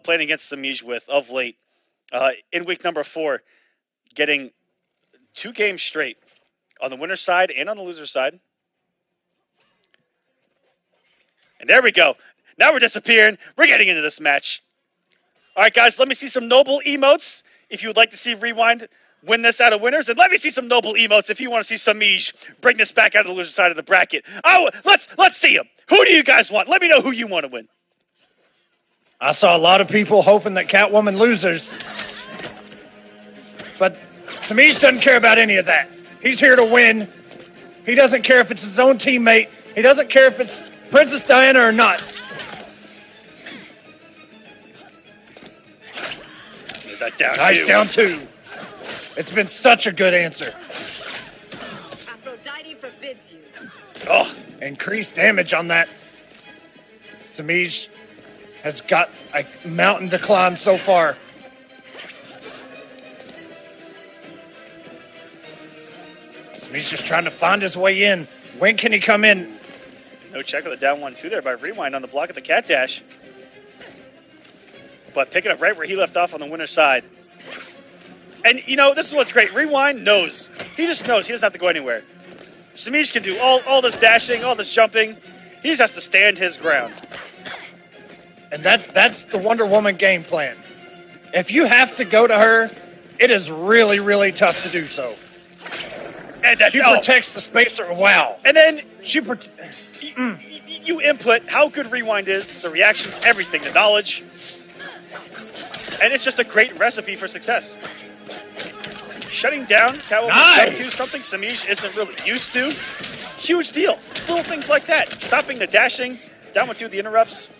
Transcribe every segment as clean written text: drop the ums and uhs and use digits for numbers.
playing against Semiij with of late. In week number 4, getting 2 games straight on the winner's side and on the loser's side. And there we go. Now we're disappearing. We're getting into this match. All right, guys, let me see some noble emotes if you would like to see Rewind win this out of winners. And let me see some noble emotes if you want to see Semiij bring this back out of the loser side of the bracket. Oh, let's see them. Who do you guys want? Let me know who you want to win. I saw a lot of people hoping that Catwoman losers. But Semiij doesn't care about any of that. He's here to win. He doesn't care if it's his own teammate. He doesn't care if it's Princess Diana or not. Is that down nice 2? Down 2. It's been such a good answer. Aphrodite forbids you. Oh, increased damage on that. Semiij has got a mountain to climb so far. Semiij just trying to find his way in. When can he come in? No check with the down 1-2 there by Rewind on the block of the cat dash. But picking up right where he left off on the winner's side. And, you know, this is what's great. Rewind knows. He just knows. He doesn't have to go anywhere. Semiij can do all this dashing, all this jumping. He just has to stand his ground. And that's the Wonder Woman game plan. If you have to go to her, it is really, really tough to do so. And that, she protects the spacer. Wow. And then she you input how good Rewind is, the reactions, everything, the knowledge. And it's just a great recipe for success. Shutting down Catwoman's go-to, something Semiij isn't really used to. Huge deal. Little things like that. Stopping the dashing, down with 2 the interrupts.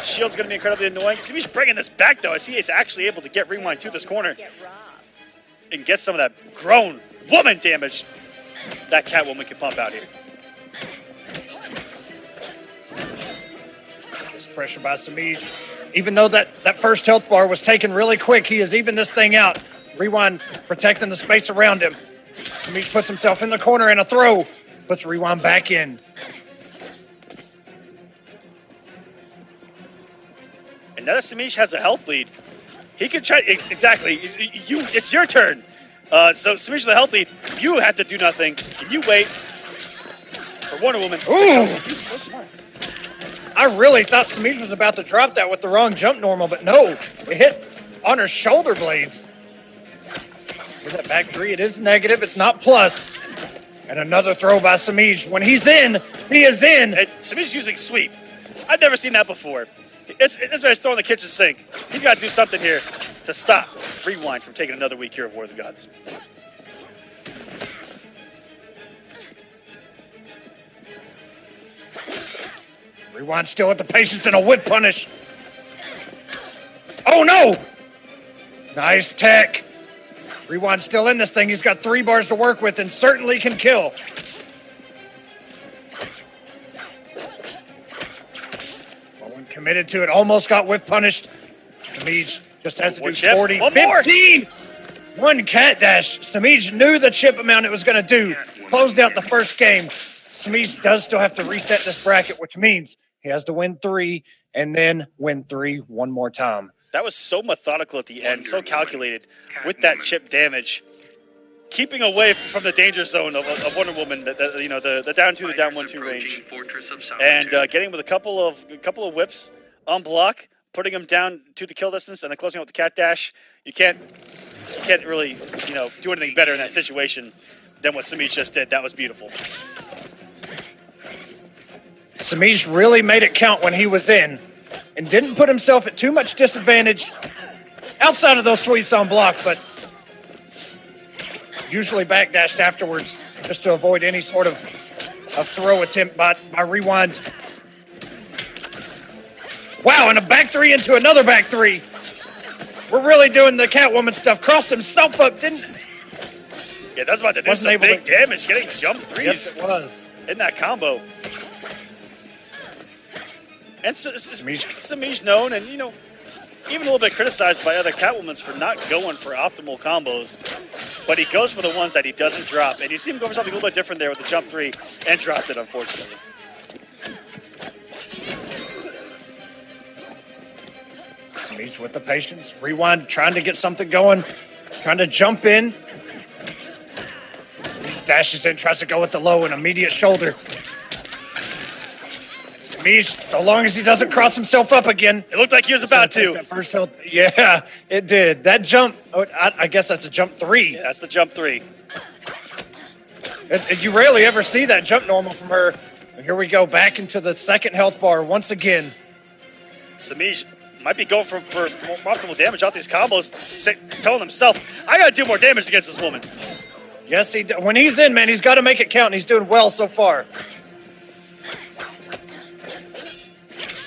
Shield's going to be incredibly annoying. Semiij bringing this back, though, as he is actually able to get Rewind to this corner. And get some of that grown woman damage that Catwoman can pump out here. This pressure by Semiij. Even though that first health bar was taken really quick, he has evened this thing out. Rewind protecting the space around him. Semiij puts himself in the corner and a throw. Puts Rewind back in. And now that Semiij has a health lead, he can try. Exactly. It's your turn. So Semiij with a health lead. You have to do nothing. And you wait for Wonder Woman. Ooh. He's so smart. I really thought Semiij was about to drop that with the wrong jump normal, but no. It hit on her shoulder blades. With that back 3, it is negative. It's not plus. And another throw by Semiij. When he's in, he is in. And Semiij's using sweep. I've never seen that before. This man's throwing the kitchen sink. He's got to do something here to stop Rewind from taking another week here of War of the Gods. Rewind still with the patience and a whip punish. Oh, no! Nice tech. Rewind still in this thing. He's got 3 bars to work with and certainly can kill. Owen committed to it. Almost got whip punished. Semiij just has to do 40. 15! One cat dash. Semiij knew the chip amount it was going to do. Closed out the first game. Semiij does still have to reset this bracket, which means he has to win 3 and then win 3 one more time. That was so methodical at the end, so calculated with that chip damage. Keeping away from the danger zone of Wonder Woman, the down 2, the down 1-2 range. And getting with a couple of whips on block, putting him down to the kill distance, and then closing out with the cat dash. You can't really, do anything better in that situation than what Semiij just did. That was beautiful. Semiij really made it count when he was in and didn't put himself at too much disadvantage outside of those sweeps on block, but usually backdashed afterwards just to avoid any sort of throw attempt by Rewind. Wow, and a back 3 into another back 3. We're really doing the Catwoman stuff. Crossed himself up, didn't... Yeah, that's about to do some big damage, getting jump 3s. Yes, it was. In that combo. And Semiij known, and, even a little bit criticized by other Catwomans for not going for optimal combos. But he goes for the ones that he doesn't drop. And you see him go for something a little bit different there with the jump 3 and dropped it, unfortunately. Semiij with the patience. Rewind, trying to get something going. Trying to jump in. Semiij dashes in, tries to go with the low and immediate shoulder. Semiij, so long as he doesn't cross himself up again. It looked like he was about to. That first hill. Yeah, it did. That jump, I guess that's a jump 3. Yeah, that's the jump 3. You rarely ever see that jump normal from her. Here we go, back into the second health bar once again. Semiij might be going for more optimal damage off these combos, telling himself, I gotta do more damage against this woman. Yes, when he's in, man, he's got to make it count, and he's doing well so far.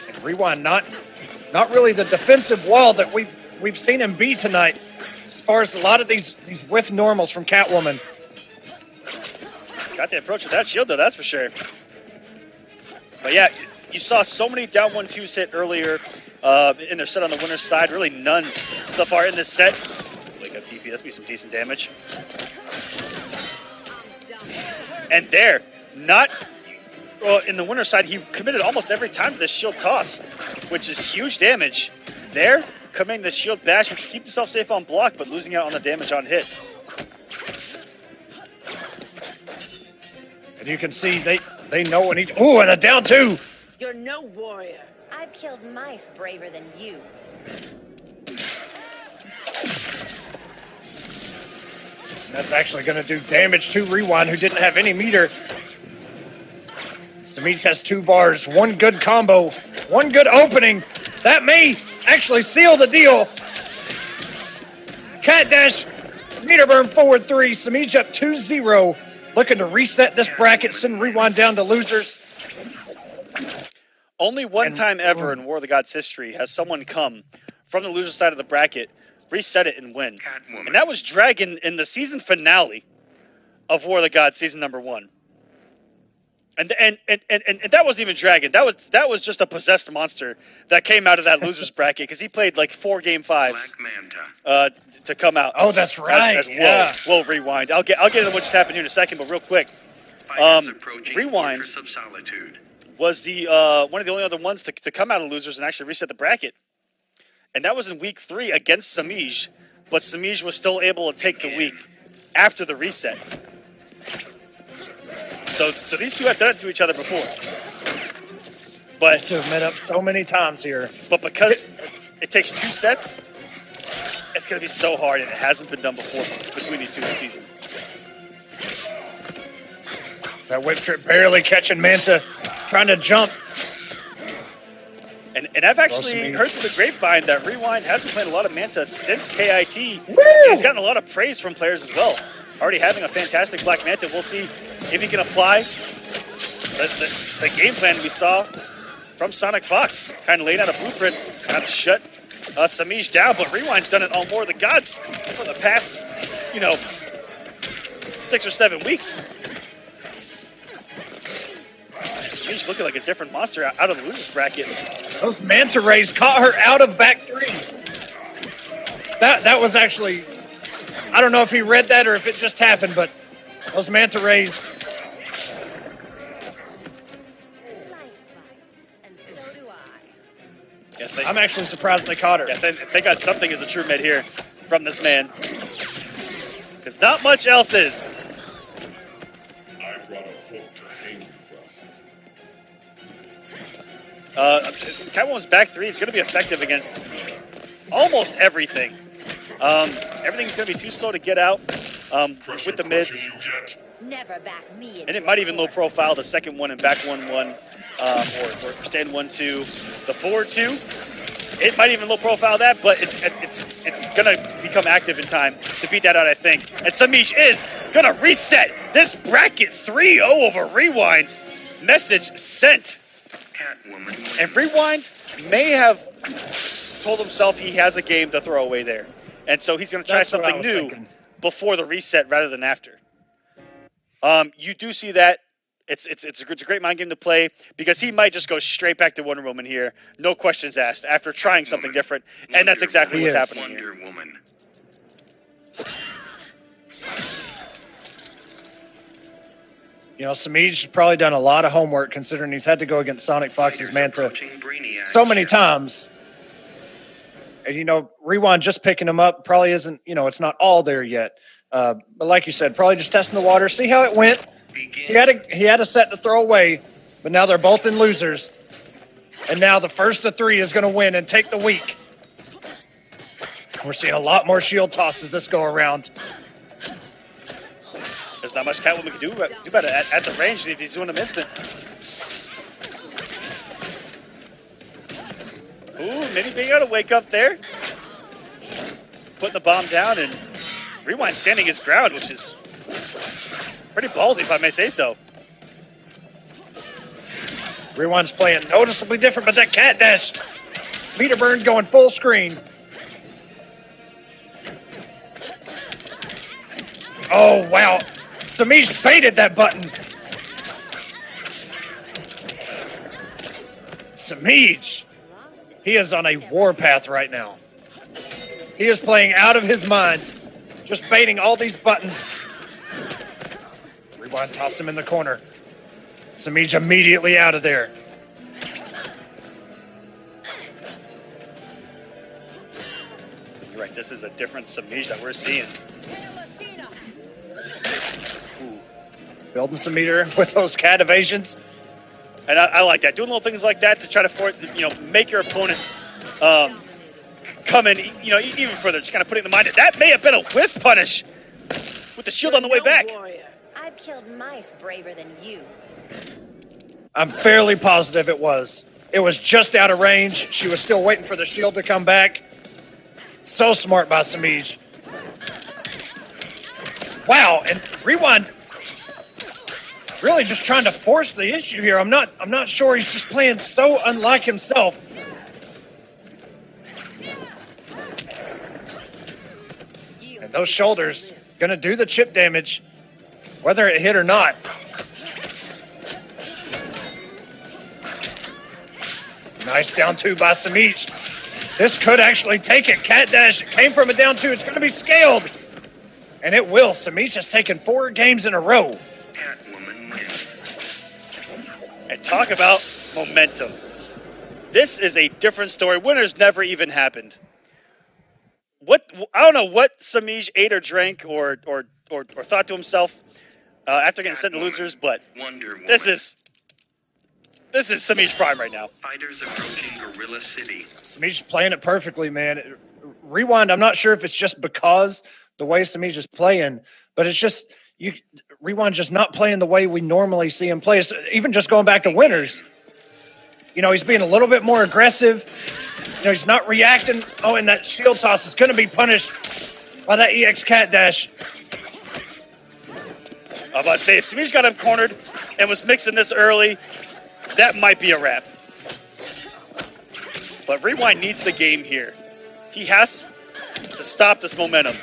And Rewind, not really the defensive wall that we've seen him be tonight, as far as a lot of these whiff normals from Catwoman. Got the approach with that shield, though, that's for sure. But yeah, you saw so many down 1-2s hit earlier in their set on the winner's side. Really none so far in this set. Wake up DP, that's be some decent damage. And there, in the winner's side, he committed almost every time to this shield toss, which is huge damage. There, committing the shield bash, which keep himself safe on block, but losing out on the damage on hit. And you can see they know when he... Ooh, and a down 2. You're no warrior. I've killed mice braver than you. That's actually going to do damage to Rewind, who didn't have any meter. Semiij has 2 bars, 1 good combo, 1 good opening. That may actually seal the deal. Cat dash, meter burn forward 3. Semiij up 2-0. Looking to reset this bracket, send Rewind down to losers. Only one time ever in War of the Gods history has someone come from the loser side of the bracket, reset it, and win. Catwoman. And that was Dragon in the season finale of War of the Gods season number 1. And that wasn't even Dragon. That was just a possessed monster that came out of that losers bracket because he played like 4 game 5s to come out. Oh, that's right. Whoa, Rewind. I'll get into what just happened here in a second, but real quick, Rewind was the one of the only other ones to come out of losers and actually reset the bracket, and that was in week 3 against Semiij, but Semiij was still able to take the week after the reset. So these two have done it to each other before. But to have met up so many times here. But because it takes 2 sets, it's going to be so hard, and it hasn't been done before between these two this season. That whip trip barely catching Manta, trying to jump. And I've actually heard through the grapevine that Rewind has been playing a lot of Manta since KIT. He's gotten a lot of praise from players as well. Already having a fantastic Black Manta. We'll see if he can apply the game plan we saw from Sonic Fox. Kind of laid out a blueprint, kind of shut Semiij down, but Rewind's done it on War of the Gods for the past, 6 or 7 weeks. Semiij looking like a different monster out of the losers bracket. Those Manta Rays caught her out of back 3. That was actually, I don't know if he read that or if it just happened, but those Manta Rays. And so do I. Yes, I'm actually surprised they caught her. Yeah, they got something as a true mid here from this man. Because not much else is. I brought a hook to hang you from. Catwoman's back 3 is going to be effective against almost everything. Everything's going to be too slow to get out with the mids. Never back me. And it might even low profile the second one and back 1-1 or stand 1-2. The forward 2, it might even low profile that, but it's going to become active in time to beat that out, I think. And Semiij is going to reset this bracket 3-0 over Rewind. Message sent. Catwoman. And Rewind may have told himself he has a game to throw away there. And so he's going to try something new before the reset rather than after. You do see that. It's a great mind game to play because he might just go straight back to Wonder Woman here. No questions asked after trying something different. And that's exactly what's happening here. Wonder Woman. Semiij's probably done a lot of homework considering he's had to go against Sonic Fox's Manta so many times. And, you know, Rewind just picking him up probably isn't, you know, it's not all there yet. But like you said, probably just testing the water, see how it went. He had a set to throw away, but now they're both in losers. And now the first of three is going to win and take the week. We're seeing a lot more shield tosses this go around. There's not much Catwoman can do about it at the range if he's doing them instant. Ooh, maybe being able to wake up there. Putting the bomb down, and Rewind standing his ground, which is pretty ballsy, if I may say so. Rewind's playing noticeably different, but that cat dash. Meter burn going full screen. Oh, wow. Semiij baited that button. Semiij. He is on a warpath right now. He is playing out of his mind. Just baiting all these buttons. Rewind toss him in the corner. Semiij immediately out of there. You're right, this is a different Semiij that we're seeing. Building some meter with those cat evasions. And I like that. Doing little things like that to try to force, make your opponent come in, even further. Just kind of putting the mind. That may have been a whiff punish with the shield on the way back. I've killed mice braver than you. I'm fairly positive it was. It was just out of range. She was still waiting for the shield to come back. So smart by Semiij. Wow, and Rewind really just trying to force the issue here. I'm not sure. He's just playing so unlike himself. And those shoulders gonna do the chip damage, whether it hit or not. Nice down two by Semiij. This could actually take it. Cat dash came from a down two. It's gonna be scaled. And it will. Semiij has taken 4 games in a row. And talk about momentum. This is a different story. Winners never even happened. I don't know what Semiij ate or drank or thought to himself after getting sent to losers, but this is Semiij prime right now. Fighters approaching Gorilla City. Semiij playing it perfectly, man. Rewind, I'm not sure if it's just because the way Semiij is playing, but it's just Rewind just not playing the way we normally see him play. So even just going back to winners, he's being a little bit more aggressive. He's not reacting. Oh, and that shield toss is going to be punished by that EX cat dash. I'm about to say, if Semiij got him cornered and was mixing this early, that might be a wrap. But Rewind needs the game here. He has to stop this momentum.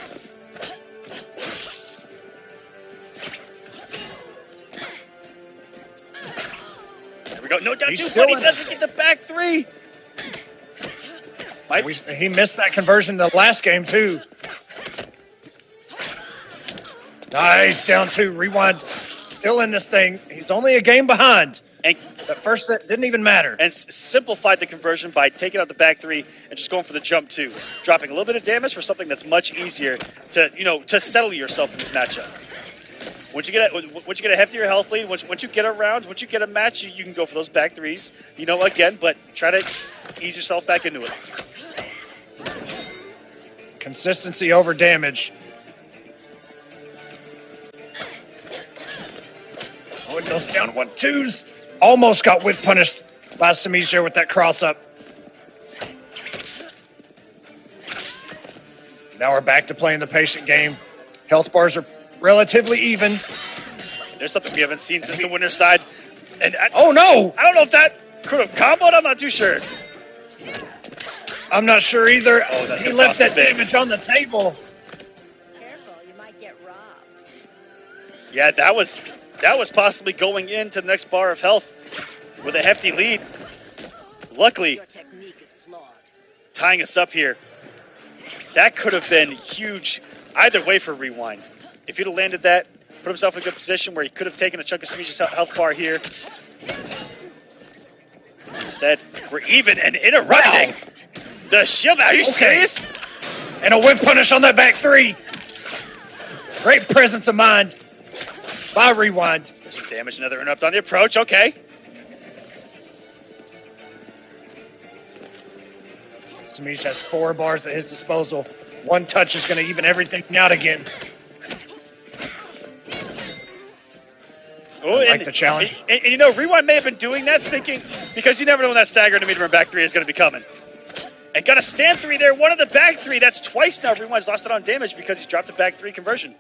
There we go. No down two, but he doesn't get the back three. He missed that conversion the last game, too. Nice, down two. Rewind still in this thing. He's only a game behind. And that first set didn't even matter. And simplified the conversion by taking out the back three and just going for the jump two. Dropping a little bit of damage for something that's much easier to settle yourself in this matchup. Once you get a heftier health lead, once you get a round, once you get a match, you can go for those back threes. Again, but try to ease yourself back into it. Consistency over damage. Oh, it goes down 1-2s. Almost got whip punished by Semiij there with that cross up. Now we're back to playing the patient game. Health bars are relatively even. There's something we haven't seen since the winner's side. And oh no! I don't know if that could have comboed. I'm not too sure. I'm not sure either. Oh, that's he left that damage on the table. Careful, you might get robbed. Yeah, that was possibly going into the next bar of health with a hefty lead. Luckily, Your technique is flawed. tying us up here. That could have been huge either way for Rewind. If he'd have landed that, put himself in a good position where he could have taken a chunk of Semiij's health bar here. Instead, we're even and interrupting. Wow. The shield. Are you serious? And a whip punish on that back three. Great presence of mind by Rewind. Some damage, another interrupt on the approach. Okay. Semiij has 4 bars at his disposal. One touch is going to even everything out again. Oh, like the challenge. And you know, Rewind may have been doing that thinking, because you never know when that stagger in the meter and back three is going to be coming. And got a stand three there, one of the back three. That's twice now. Rewind's lost it on damage because he's dropped the back three conversion.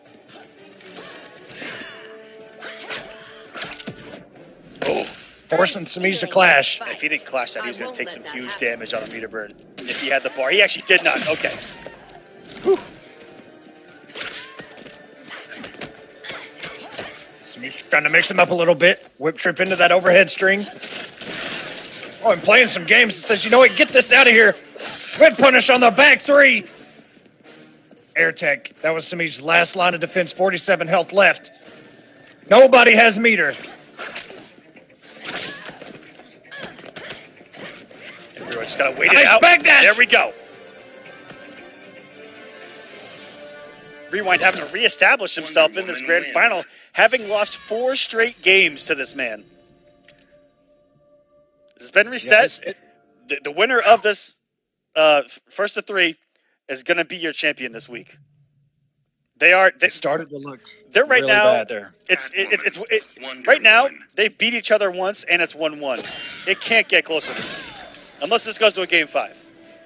Oh. Forcing Semiij to clash. If he didn't clash that, he was going to take some huge damage on a meter burn. If he had the bar. He actually did not. Okay. Whew. Semiij trying to mix him up a little bit. Whip trip into that overhead string. Oh, and playing some games. It says, you know what? Get this out of here. Whip punish on the back three. Air tech. That was Semiij's last line of defense. 47 health left. Nobody has meter. Everyone just got to wait it out. Backdash. There we go. Rewind having to reestablish himself in this grand final, having lost 4 straight games to this man. This has been reset. The winner of this first of 3 is going to be your champion this week. They started to look. They're right really now. Bad there. It's right now. They beat each other once, and it's 1-1. It can't get closer than that, unless this goes to a game 5,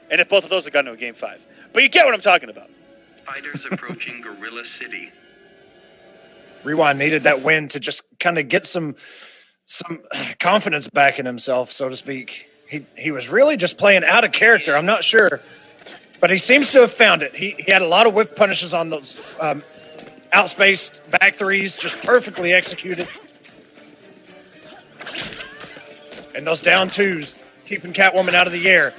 and if both of those have gone to a game 5. But you get what I'm talking about. Fighters approaching Gorilla City. Rewind needed that win to just kind of get some confidence back in himself, so to speak. He was really just playing out of character. I'm not sure, but he seems to have found it. He had a lot of whip punishes on those outspaced back threes, just perfectly executed. And those down twos, keeping Catwoman out of the air.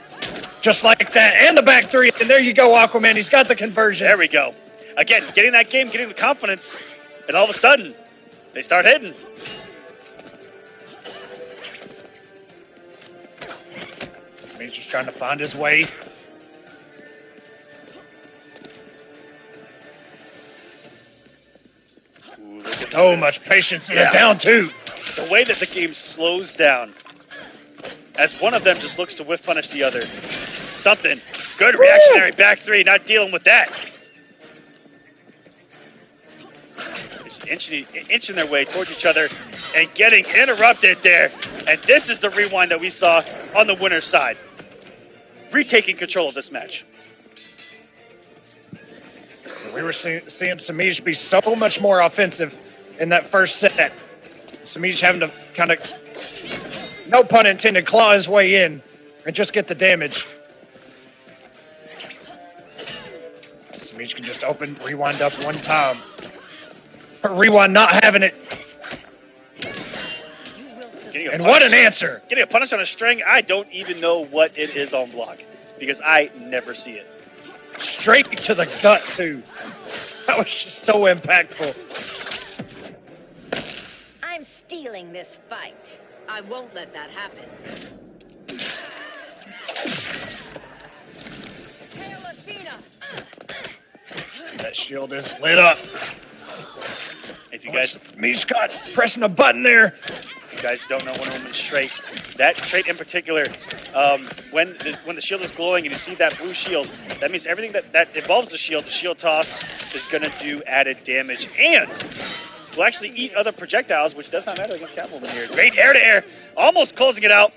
Just like that, and the back three, and there you go, Aquaman. He's got the conversion. There we go. Again, getting that game, getting the confidence, and all of a sudden, they start hitting. Semiij just trying to find his way. Ooh, so much patience in a down two. The way that the game slows down as one of them just looks to whiff punish the other. Something. Good reactionary back three, not dealing with that. Just inching their way towards each other and getting interrupted there. And this is the Rewind that we saw on the winner's side. Retaking control of this match. We were seeing Semiij be so much more offensive in that first set. Semiij having to kind of, no pun intended, claw his way in and just get the damage. Semiij can just open, Rewind up one time. But Rewind not having it. And what an answer. Getting a punish on a string, I don't even know what it is on block because I never see it. Straight to the gut, too. That was just so impactful. I'm stealing this fight. I won't let that happen. That shield is lit up. If you guys, Scott pressing a button there. If you guys don't know Wonder Woman's trait, that trait in particular, when the shield is glowing and you see that blue shield, that means everything that involves the shield toss is going to do added damage and will actually eat other projectiles, which does not matter against Catwoman here. Great air-to-air, almost closing it out.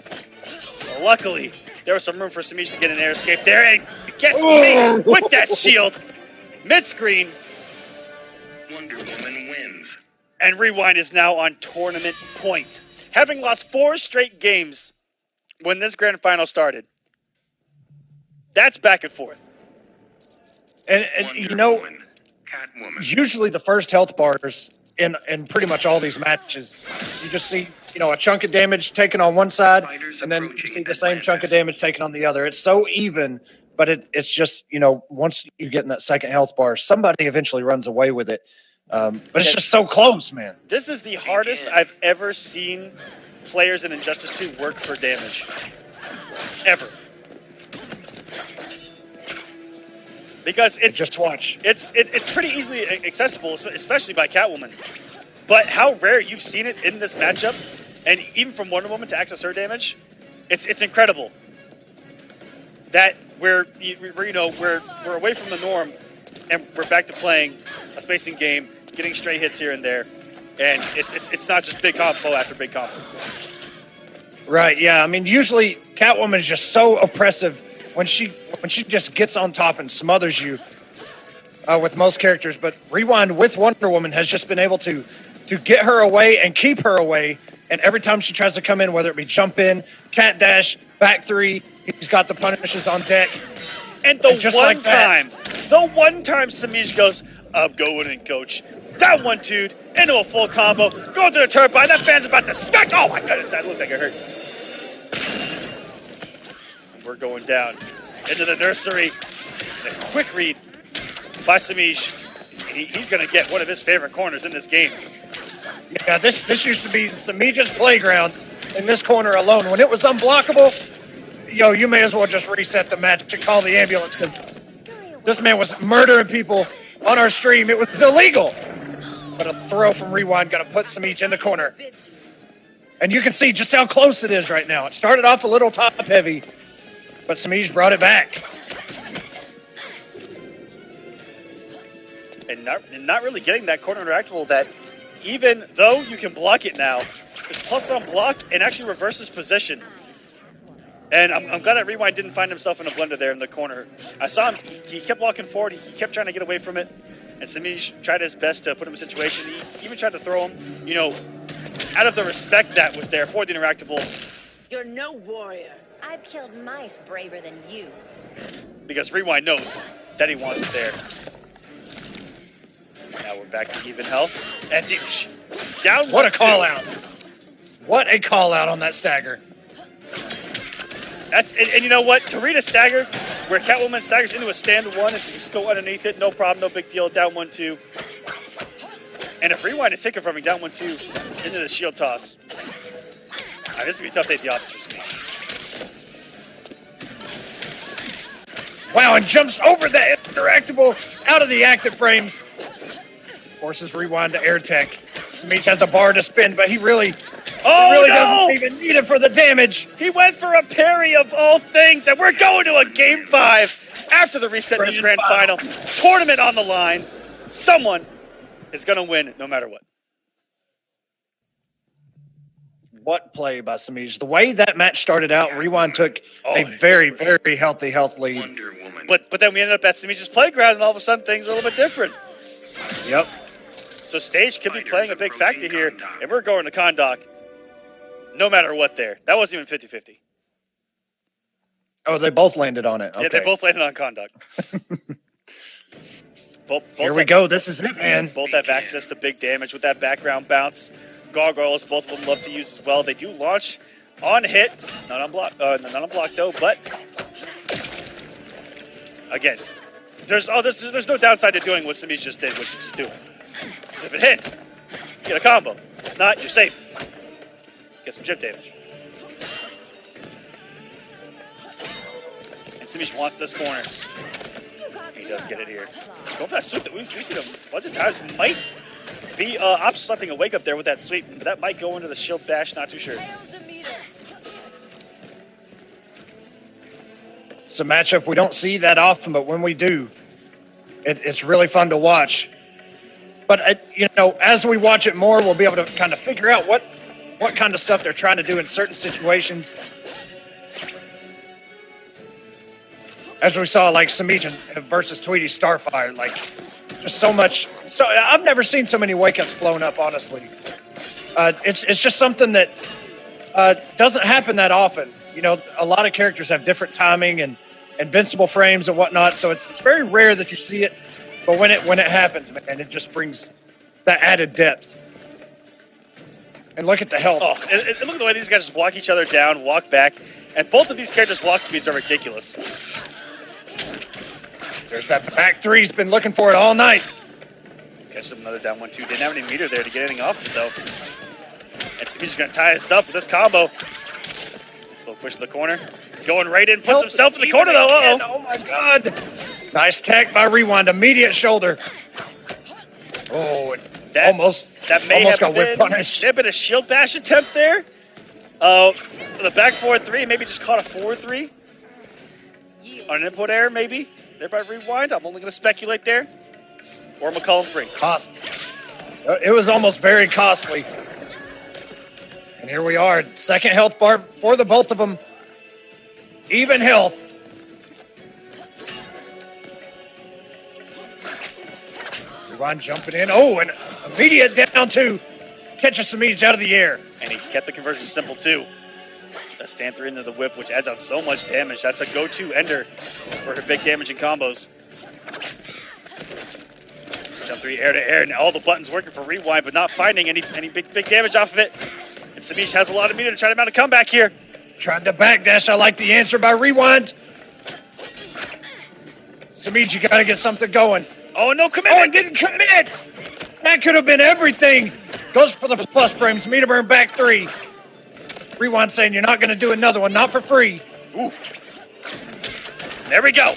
Luckily, there was some room for Semiij to get an air escape there, and gets me with that shield. Mid-screen. Wonder Woman wins. And Rewind is now on tournament point. Having lost 4 straight games when this grand final started. That's back and forth. And you know, Woman. Catwoman. usually the first health bars in pretty much all these matches, you just see, you know, a chunk of damage taken on one side, and then you see the same chunk of damage taken on the other. It's so even, but it's just, you know, once you get in that second health bar, somebody eventually runs away with it. But it's just so close, man. This is the hardest I've ever seen players in Injustice 2 work for damage. Ever. Because it's just watch. It's pretty easily accessible, especially by Catwoman. But how rare you've seen it in this matchup, and even from Wonder Woman to access her damage, it's incredible. That we're away from the norm, and we're back to playing a spacing game, getting stray hits here and there, and it's not just big combo after big combo. Right? Yeah. I mean, usually Catwoman is just so oppressive when she just gets on top and smothers you with most characters. But Rewind with Wonder Woman has just been able to get her away and keep her away. And every time she tries to come in, whether it be jump in, cat dash, back three, he's got the punishes on deck. And the one time Semiij goes, I'm going in, coach. Down 1-2 into a full combo, going to the turbine. That fan's about to smack. Oh my goodness, that looked like it hurt. We're going down into the nursery. A quick read by Semiij. He's going to get one of his favorite corners in this game. Yeah, this used to be Semiij's playground in this corner alone. When it was unblockable, you may as well just reset the match and call the ambulance because this man was murdering people on our stream. It was illegal. But a throw from Rewind going to put Semiij in the corner. And you can see just how close it is right now. It started off a little top heavy, but Semiij brought it back. And not really getting that corner interactable that even though you can block it now, it's plus on block and actually reverses position. And I'm glad that Rewind didn't find himself in a blender there in the corner. I saw him, he kept walking forward, he kept trying to get away from it. And Semiij tried his best to put him in a situation. He even tried to throw him, out of the respect that was there for the interactable. You're no warrior. I've killed mice braver than you. Because Rewind knows that he wants it there. Now we're back to even health. And down What a call out. What a call out on that stagger. And you know what? To read a stagger where Catwoman staggers into a stand one and you just go underneath it, no problem, no big deal, down 1-2. And if Rewind is taken from him down 1-2 into the shield toss, this is going to be a tough day at the office for Semiij. Wow, and jumps over the interactable out of the active frames. Forces Rewind to air tech. Semiij has a bar to spin, but he really doesn't even need it for the damage. He went for a parry of all things, and we're going to a Game 5 after the reset in this grand final. Tournament on the line. Someone is going to win no matter what. What play by Semiij. The way that match started out, Rewind took a very, very healthy health lead. Wonder Woman. But then we ended up at Semiij's playground, and all of a sudden things are a little bit different. Yep. So stage could be playing a big factor here, and we're going to Kondak no matter what there. That wasn't even 50-50. Oh, they both landed on it. Okay. Yeah, they both landed on Kondak. both Here we go. This is it, man. Both have access to big damage with that background bounce. Gargoyles, both of them love to use as well. They do launch on hit. Not on block though, but again, there's no downside to doing what Semiij just did, which is just doing. Because if it hits, you get a combo. If not, you're safe. Get some chip damage. And Semiij wants this corner. He does get it here. Go for that sweep that we've seen a bunch of times. Might be option something a wake up there with that sweep. But that might go into the shield bash, not too sure. It's a matchup we don't see that often, but when we do, it's really fun to watch. But, as we watch it more, we'll be able to kind of figure out what kind of stuff they're trying to do in certain situations. As we saw, like, Semiij versus Tweety Starfire, like, just so much. So I've never seen so many wake-ups blown up, honestly. It's just something that doesn't happen that often. A lot of characters have different timing and invincible frames and whatnot, so it's very rare that you see it. But when it happens, man, it just brings that added depth. And look at the health. Oh, and look at the way these guys just walk each other down, walk back, and both of these characters' walk speeds are ridiculous. There's that back three. He's been looking for it all night. Catch him another down 1-2. Didn't have any meter there to get anything off it, though. And Semiij's going to tie us up with this combo. Slow push to the corner. Going right in, puts himself in the corner, though. Uh-oh. Oh, my God. Nice tech by Rewind. Immediate shoulder. Oh, That may almost have got whip been punished. a bit of shield bash attempt there. For the back 4-3, maybe just caught a 4-3. On an input error, maybe. There by Rewind. I'm only going to speculate there. Or McCollum free. Cost. It was almost very costly. And here we are. Second health bar for the both of them. Even health. Rewind jumping in. Oh, and immediate down two. Catches Semiij out of the air. And he kept the conversion simple, too. That stand 3 into the whip, which adds on so much damage. That's a go-to ender for her big damage and combos. So jump 3 air to air, and all the buttons working for Rewind, but not finding any big damage off of it. And Semiij has a lot of meter to try to mount a comeback here. Tried to backdash. I like the answer by Rewind. Semiij, you got to get something going. Oh, no commitment. Oh, and didn't commit. That could have been everything. Goes for the plus frames. Meter burn back 3. Rewind saying you're not going to do another one. Not for free. Ooh. There we go.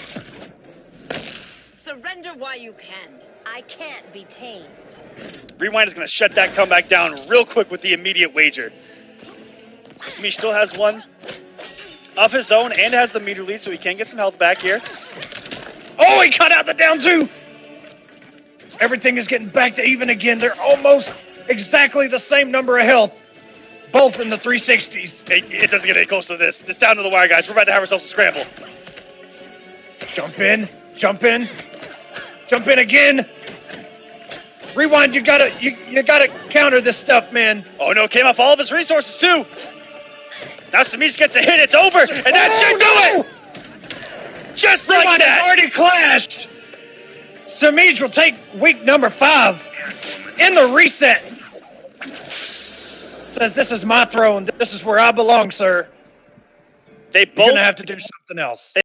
Surrender while you can. I can't be tamed. Rewind is going to shut that comeback down real quick with the immediate wager. Semiij still has one of his own and has the meter lead, so he can get some health back here. Oh, he cut out the down 2. Everything is getting back to even again. They're almost exactly the same number of health. Both in the 360s. It doesn't get any closer to this. It's down to the wire, guys. We're about to have ourselves a scramble. Jump in. Jump in. Jump in again. Rewind, you gotta counter this stuff, man. Oh no, came off all of his resources too. Now Semiij gets a hit, it's over, and that should do it! Just like Rewind that! has already clashed. Semiij will take week number 5 in the reset. Says, this is my throne. This is where I belong, sir. They You're both going to have to do something else.